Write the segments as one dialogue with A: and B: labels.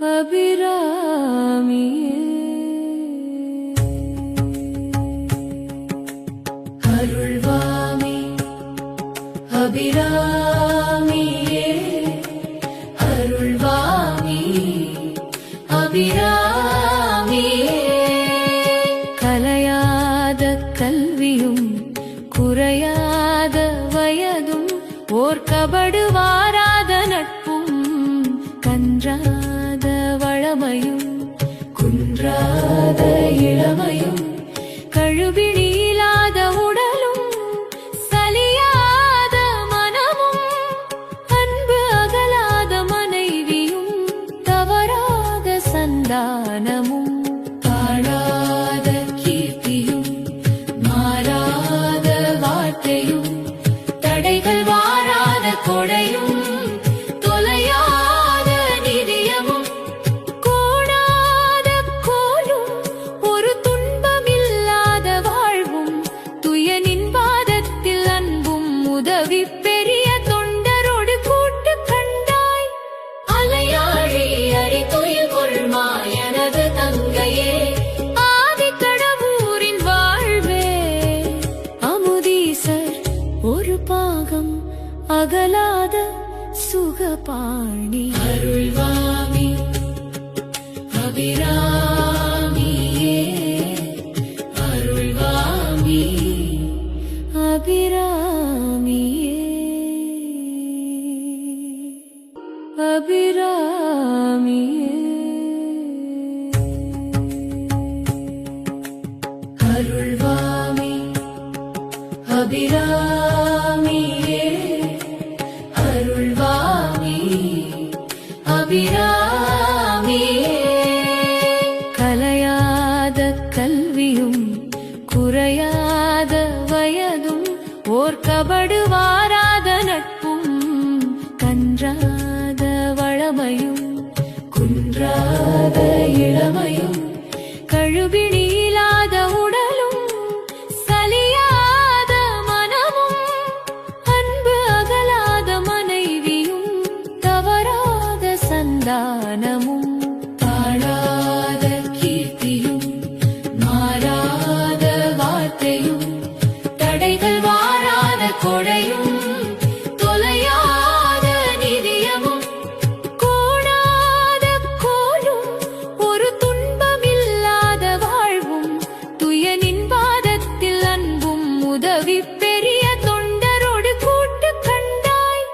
A: அபிராமியே அருள்வாமி அபிராமியே அருள்வாமி அபிராமியே கலையாத கல்வியும் குறையாத வயதும் ஓர் கபடு வாராத நட்பும் கன்றாத வளமையும் குன்றாத இளமையும் கழுபிடியில்லாத உடலும் சலியாத மனமும் அன்பு அகலாத மனைவியும் தவறாத சந்தானமும் தாழாத கீர்த்தியும் மாறாத வார்த்தையும் தடைகள் வாராத கொடையும் தொலையாத நிதியமும் கோடாத கோலும் ஒரு துன்பமில்லாத வாழ்வும் துயனின் பாதத்தில் அன்பும் உதவி பெரிய தொண்டரோடு கூட்டு கண்டாய் அலையாழி அறிதுயில் கொள்மா எனது தங்கையே ஆதிக்கடவூரின் வாழ்வே அமுதீசர் ஒரு பாகம் அகலாத சுகபாணி அருள்வாமி அபிராமியே அருள்வாமி அபிராமியே அபிராமியே அருள்வாமி அபிராமியே அருள்வாமி அபிராமியே கலையாத கல்வியும் குறையாத வயதும் ஓர் கபடு வாராத நட்பும் கன்றாத வளமையும் குன்றாத இளமையும் கழுபிடியில்லாத உடலும் சலியாத மனமும் அன்பு அகலாத மனைவியும் தவறாத சந்தானமும் தாழாத கீர்த்தியும் மாறாத வார்த்தையும் தடைகள் வாராத கொடையும் தொலையாத நிதியமும் கோடாத கோலும் ஒரு துன்பமில்லாத வாழ்வும் துயனின் பாதத்தில் அன்பும் உதவி பெரிய தொண்டரோடு கூட்டு கண்டாய்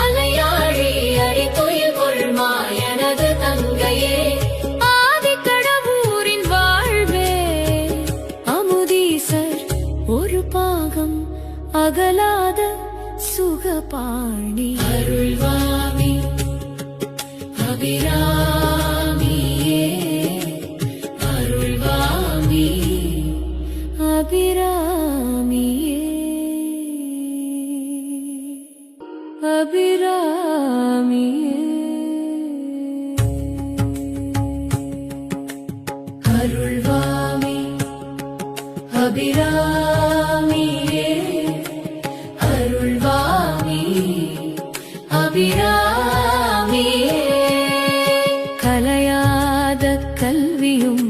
A: அலையாழி அறிதுயில் கொள்மா எனது தங்கையே ஆதிக்கடவூரின் வாழ்வே அமுதீசர் ஒரு பாகம் அகலாத சுகபாணி அருள்வாமி அபிராமியே அருள்வாமி அபிராமியே அபிராமியே அருள்வாமி அபிராமியே அருள்வாமி அபிராமியே கலையாத கல்வியும்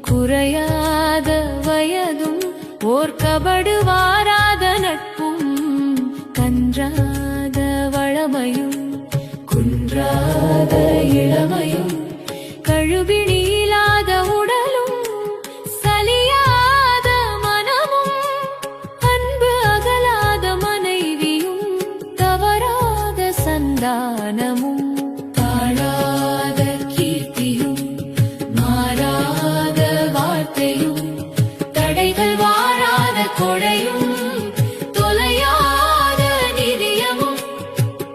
A: குறையாத வயதும் ஓர் கபடு வாராத நட்பும் கன்றாத வளமையும் குன்றாத இளமையும் கழுபிடியில்லாத உடலும் சலியாத மனமும் அன்பு அகலாத மனைவியும் தவறாத சந்தானமும் தாழாத கீர்த்தியும் மாறாத வார்த்தையும் தடைகள் வாராத கொடையும் தொலையாத நிதியமும்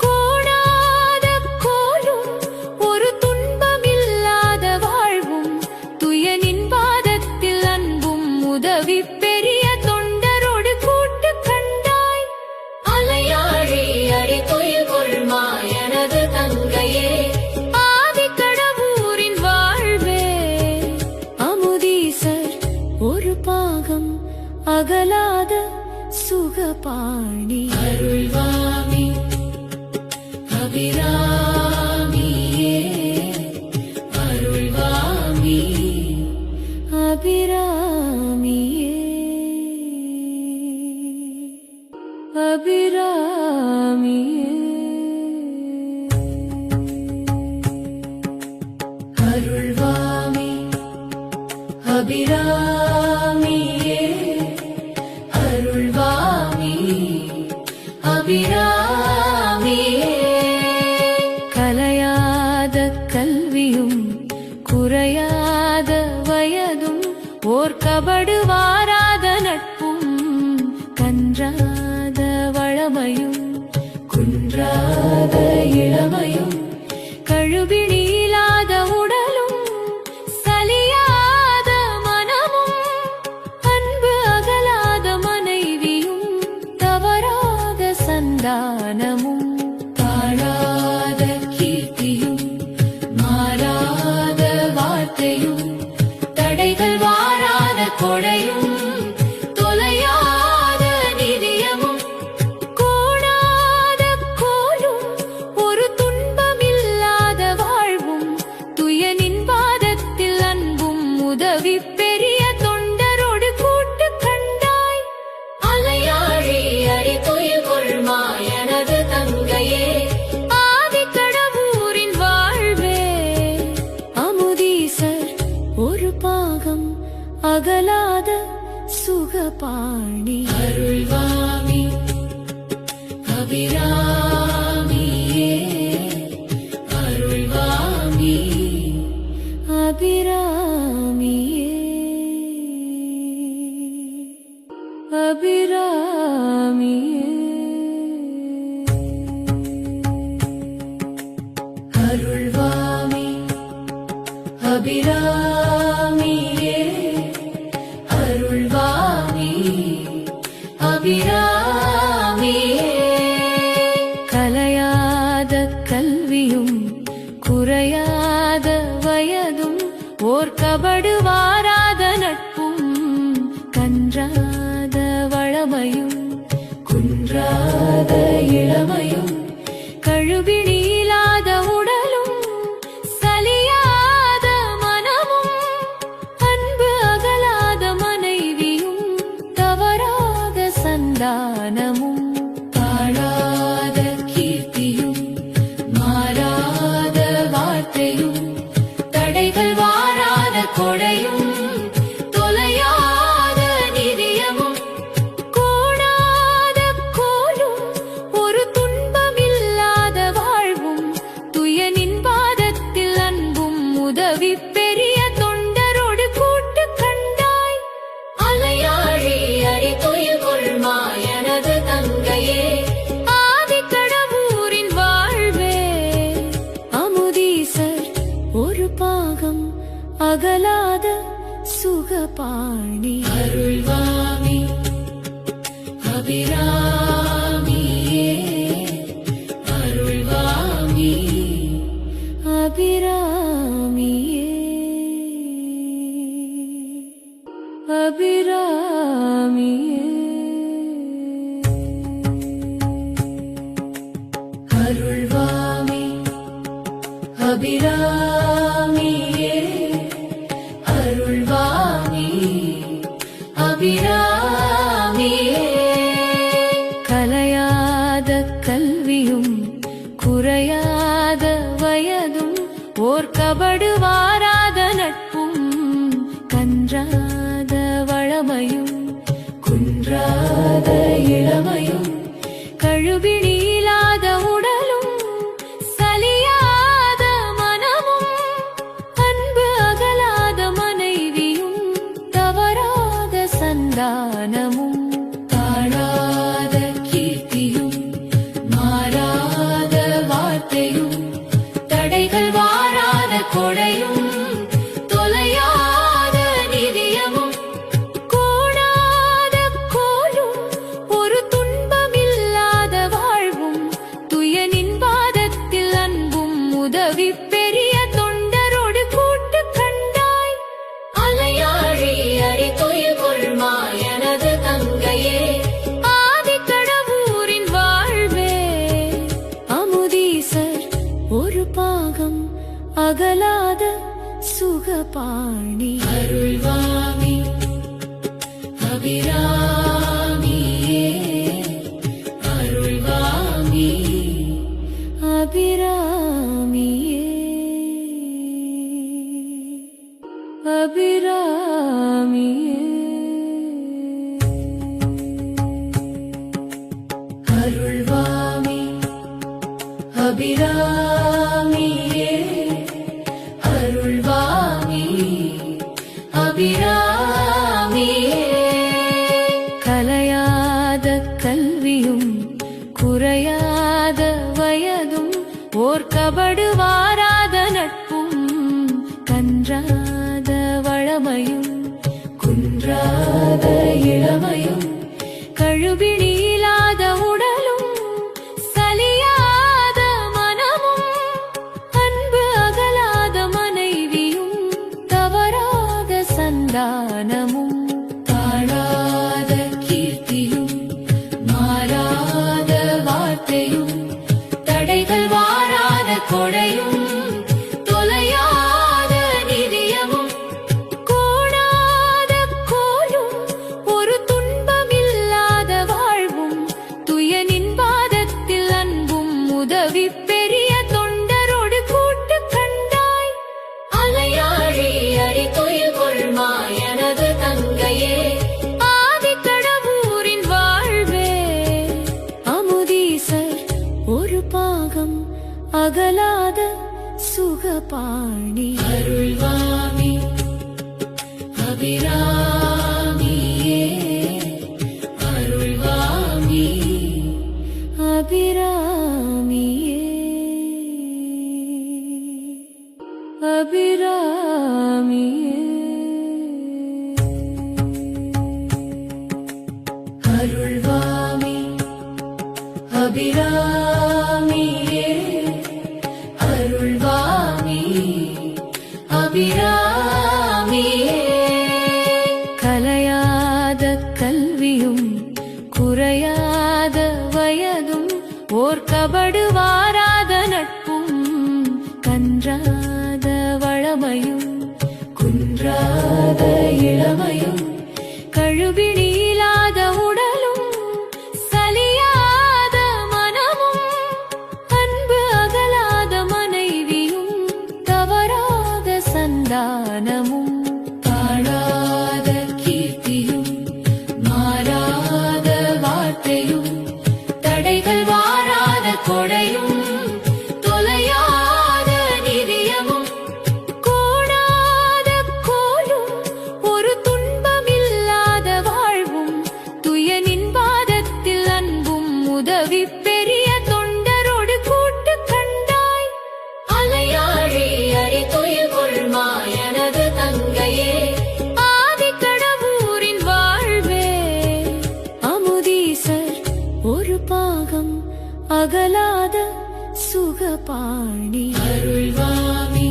A: கோடாத கோலும் ஒரு துன்பமில்லாத வாழ்வும் துயனின் பாதத்தில் அன்பும் உதவி பெரிய தொண்டரோடு கூட்டு கண்டாய் அலையாழி அறிதுயில் கொள்மா எனது தங்கையே ஆதிக்கடவூரின் வாழ்வே அமுதீசர் ஒரு பாகம் அகலாத சுகபாணி அருள்வாமி அபிராமியே அருள்வாமி அபிராமியே அருள்வாமி அபிராமியே கலையாத கல்வியும் குறையாத வயதும் ஓர் கபடு வாராத நட்பும் கன்றாத வளமையும் குன்றாத இளமையும் கழுபிடியில்லாத உடலும் சலியாத மனமும் அன்பு அகலாத மனைவியும் தவறாத சந்தானமும் தாழாத கீர்த்தியும் மாறாத வார்த்தையும் தடைகள் வாராத கொடையும் தொலையாத நிதியமும் கோடாத கோலும் ஒரு துன்பமில்லாத வாழ்வும் துயனின் பாதத்தில் அன்பும் உதவி பெரிய தொண்டரோடு கூட்டு கண்டாய் அலையாழி அடி துயில் கொள்மா எனது தங்கையே ஆதிக்கடவூரின் வாழ்வே அமுதீசர் ஒரு பாகம் அகலாத சுகபாணி அருள்வாமி அபிராமியே அருள்வாமி அபிராமியே அபிராமியே அருள்வாமி அபிராமியே அருள்வாமி அபிராமியே கலையாத கல்வியும் குறையாத வயதும் ஓர் கபடு வாராத நட்பும் கன்றாத வளமையும் குன்றாத இளமையும் கழுபிடியில்லாத உடலும் சலியாத மனமும் அன்பு அகலாத மனைவியும் தவறாத சந்தானமும் தாழாத கீர்த்தியும் மாறாத வார்த்தையும் தடைகள் வாராத கொடையும் தொலையாத நிதியமும் கோடாத கோலும் ஒரு துன்பமில்லாத வாழ்வும் துயனின் பாதத்தில் அன்பும் உதவி பெரிய தொண்டரோடு கூட்டு கண்டாய் அலையாழி அடி துயில் கொள்மா எனது தங்கையே ஆதிக்கடவூரின் வாழ்வே அமுதீசர் ஒரு பாகம் அகலாத சுகபாணி அருள்வாமி அபிராமியே அருள்வாமி அபிராமியே அபிராமியே அருள்வாமி அபிராமியே அருள்வாமி அபிராமியே கலையாத கல்வியும் குறையாத வயதும் ஓர் கபடு வாராத நட்பும் கன்றாத வளமையும் குன்றாத இளமையும் கழுபிடியில்லாத உடலும் சலியாத மனமும் அன்பு அகலாத மனைவியும் தவறாத சந்தானமும் தாழாத கீர்த்தியும் மாறாத வார்த்தையும் தடைகள் வாராத கொடையும் தொலையாத நிதியமும் கோடாத கோலும் ஒரு துன்பமில்லாத வாழ்வும் துயனின் பாதத்தில் அன்பும் உதவி பெரிய தொண்டரோடு கூட்டு கண்டாய் அலையாழி அடி துயில் கொள்மா எனது தங்கையே ஆதிக்கடவூரின் வாழ்வே அமுதீசர் ஒரு பாகம் அகலாத சுகபாணி அருள்வாமி அபிராமியே அருள்வாமி அபிராமியே அபிராமியே அருள்வாமி அபிராமியே அருள்வாமி அபிராமியே கலையாத கல்வியும் குறையாத வயதும் ஓர் கபடு வாராத நட்பும் கன்றாத வளமையும் குன்றாத இளமையும் கழுபிணியில்லாத உடலும் சலியாத மனமும் அன்பு அகலாத மனைவியும் தவறாத சந்தானமும் தாழாத கீர்த்தியும் மாறாத வார்த்தையும் தடைகள் வாராத கொடையும் தொலையாத நிதியமும் கோணாத கோலும் ஒரு துன்பமில்லாத வாழ்வும் துயனின் பாதத்தில் அன்பும் உதவி பெரிய தொண்டரோடு கூட்டு கண்டாய் அலையாழி அடி துயில் கொள்மா எனது தங்கையே ஆதிக்கடவூரின் வாழ்வே அமுதீசர் ஒரு பாகம் அகலாத சுகபாணி அருள்வாமி அபிராமியே அருள்வாமி அபிராமியே அபிராமியே அருள்வாமி அபிராமியே அருள்வாமி அபிராமியே கலையாத கல்வியும் குறையாத வயதும் ஓர் கபடு வாராத நட்பும் கன்றாத வளமையும் குன்றாத இளமையும் கழுபிணியில்லாத உடலும் சலியாத மனமும் அன்பு அகலாத மனைவியும் தவறாத சந்தானமும் தாழாத கீர்த்தியும் மாறாத வார்த்தையும் தடைகள் வாராத கொடையும் தொலையாத நிதியமும் கோணாத கோலும் ஒரு துன்பமில்லாத வாழ்வும் துயனின் பாதத்தில் அன்பும் உதவி பெரிய தொண்டரோடு கூட்டு கண்டாய் அலையாழி அடி துயில் கொள்மா எனது தங்கையே ஆதிக்கடவூரின் வாழ்வே அமுதீசர் ஒரு பாகம் அகலாத சுகபாணி அருள்வாமி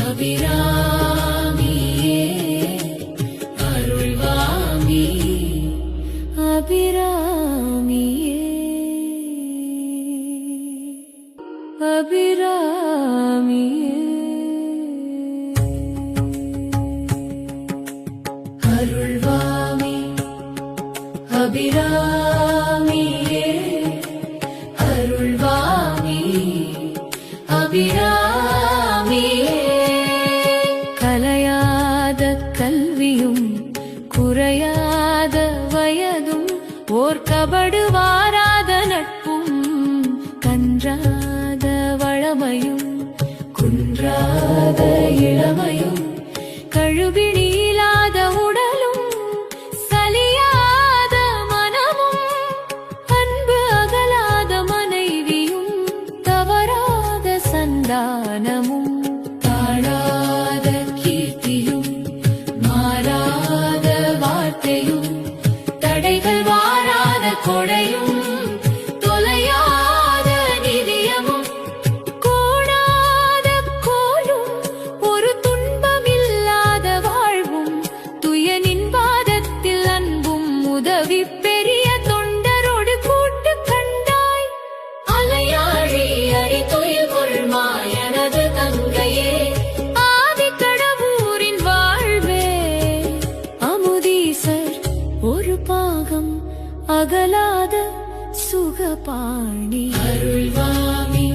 A: அபிராமியே அருள்வாமி அபிராமியே அபிராமியே அருள்வாமி அபிராமியே அருள்வாமி அபிராமியே கலையாத கல்வியும் குறையாத வயதும் ஓர் கபடு வாராத நட்பும் கன்றாத வளமையும் குன்றாத இளமையும் கழுபிணியில்லாத உடலும் சலியாத மனமும் அன்பு அகலாத மனைவியும் தவறாத சந்தானமும் தாழாத கீர்த்தியும் மாறாத வார்த்தையும் தடைகள் வாராத கொடையும் தொலையாத நிதியமும் கோணாத கோலும் ஒரு துன்பமில்லாத வாழ்வும் துயனின் பாதத்தில் அன்பும் உதவி பெரிய தொண்டரோடு கூட்டு கண்டாய் அலையாழி அடி துயில் கொள்மா எனது தங்கையே ஆதிக்கடவூரின் வாழ்வே அமுதீசர் ஒரு பாகம் அகலாத சுகபாணி அருள்வாமி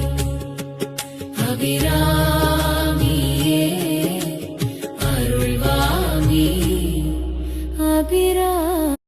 A: அபிராமி